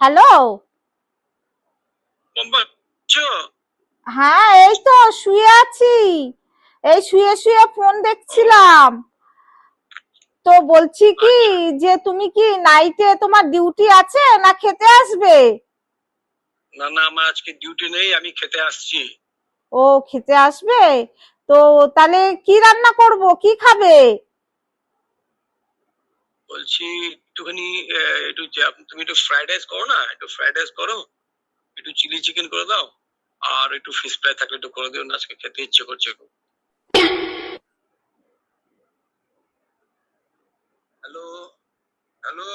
Hello. বোম্বাচ্ছো? হ্যাঁ, এই তো শুয়ে আছি। এই শুয়ে শুয়ে ফোন ও দেখছিলাম। তো বলছি কি, আচ্ছা। যে তুমি কি নাইটে তোমার ডিউটি আছে না খেতে আসবে? না না, আমার আজকে ডিউটি নেই, আমি খেতে আসছি। ও, খেতে আসবে। তো তাহলে কি রান্না করব, কি খাবে? বলছি একটুখানি একটু তুমি একটু ফ্রাইড রাইস করো না, একটু ফ্রাইড রাইস করো, একটু চিলি চিকেন করে দাও, আর একটু ফিশ ফ্রাই থাকলে একটু করে দিও না, আজকে খেতে ইচ্ছে করছে খুব। হ্যালো, হ্যালো,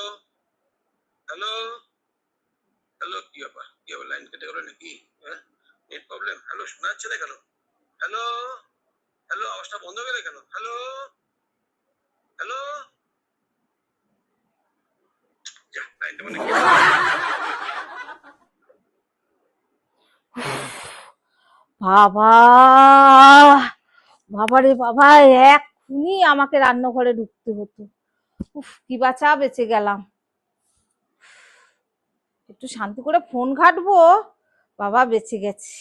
হ্যালো, হ্যালো, কি ব্যাপার, কি ব্যাপার, লাইন কেটে গেল নাকি? হ্যাঁ, নেট প্রবলেম। হ্যালো, শোনা যাচ্ছে না কেন? হ্যালো, হ্যালো, আওয়াজটা বন্ধ হয়ে গেলে কেন? হ্যালো, হ্যালো, যা লাইনটা মানে কেটে গেল। বাবা, বাবারে বাবা, এক্ষুনি আমাকে রান্নাঘরে ঢুকতে হতো। উফ, কি বাঁচা বেঁচে গেলাম। একটু শান্তি করে ফোন ঘাঁটবো, বাবা বেঁচে গেছি।